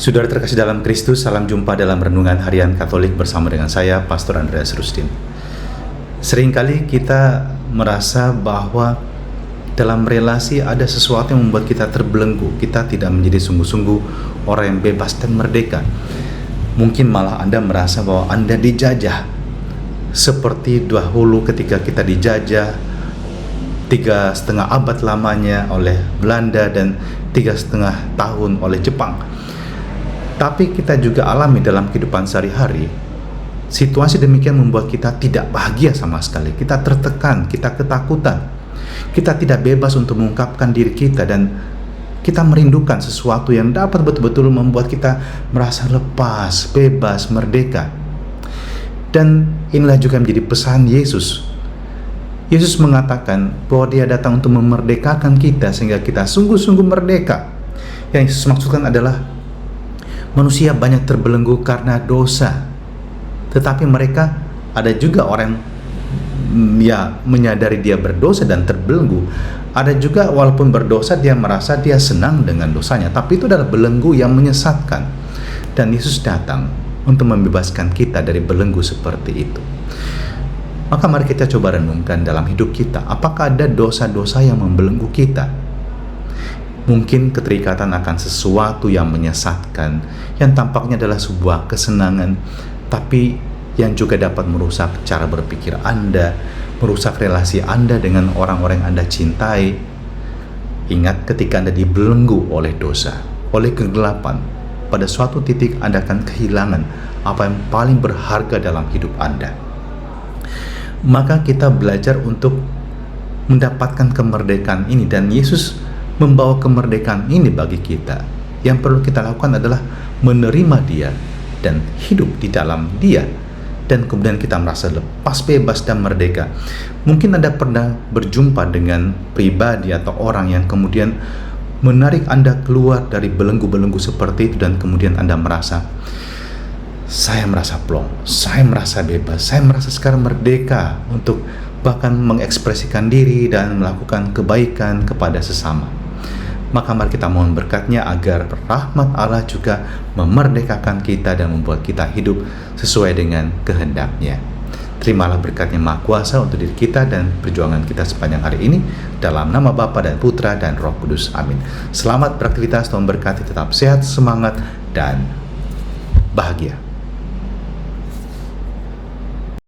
Saudara terkasih dalam Kristus, salam jumpa dalam Renungan Harian Katolik bersama dengan saya, Pastor Andreas Rustin. Seringkali kita merasa bahwa dalam relasi ada sesuatu yang membuat kita terbelenggu, kita tidak menjadi sungguh-sungguh orang yang bebas dan merdeka. Mungkin malah Anda merasa bahwa Anda dijajah, seperti dahulu ketika kita dijajah 3,5 abad lamanya oleh Belanda dan 3,5 tahun oleh Jepang. Tapi kita juga alami dalam kehidupan sehari-hari, situasi demikian membuat kita tidak bahagia sama sekali. Kita tertekan, kita ketakutan, kita tidak bebas untuk mengungkapkan diri kita, dan kita merindukan sesuatu yang dapat betul-betul membuat kita merasa lepas, bebas, merdeka. Dan inilah juga menjadi pesan Yesus. Yesus mengatakan bahwa Dia datang untuk memerdekakan kita sehingga kita sungguh-sungguh merdeka. Yang Yesus maksudkan adalah manusia banyak terbelenggu karena dosa, tetapi mereka ada juga orang menyadari dia berdosa dan terbelenggu. Ada juga walaupun berdosa dia merasa dia senang dengan dosanya, tapi itu adalah belenggu yang menyesatkan. Dan Yesus datang untuk membebaskan kita dari belenggu seperti itu. Maka mari kita coba renungkan dalam hidup kita, apakah ada dosa-dosa yang membelenggu kita? Mungkin keterikatan akan sesuatu yang menyesatkan, yang tampaknya adalah sebuah kesenangan, tapi yang juga dapat merusak cara berpikir Anda, merusak relasi Anda dengan orang-orang yang Anda cintai. Ingat, ketika Anda dibelenggu oleh dosa, oleh kegelapan, pada suatu titik Anda akan kehilangan apa yang paling berharga dalam hidup Anda. Maka kita belajar untuk mendapatkan kemerdekaan ini, dan Yesus membawa kemerdekaan ini bagi kita. Yang perlu kita lakukan adalah menerima Dia dan hidup di dalam Dia, dan kemudian kita merasa lepas, bebas, dan merdeka. Mungkin Anda pernah berjumpa dengan pribadi atau orang yang kemudian menarik Anda keluar dari belenggu-belenggu seperti itu, dan kemudian Anda merasa, saya merasa plong, saya merasa bebas, saya merasa sekarang merdeka untuk bahkan mengekspresikan diri dan melakukan kebaikan kepada sesama. Maka mari kita mohon berkat-Nya agar rahmat Allah juga memerdekakan kita dan membuat kita hidup sesuai dengan kehendak-Nya. Terimalah berkat-Nya Maha Kuasa untuk diri kita dan perjuangan kita sepanjang hari ini, dalam nama Bapa dan Putra dan Roh Kudus. Amin. Selamat beraktivitas, Tuhan berkati, tetap sehat, semangat, dan bahagia.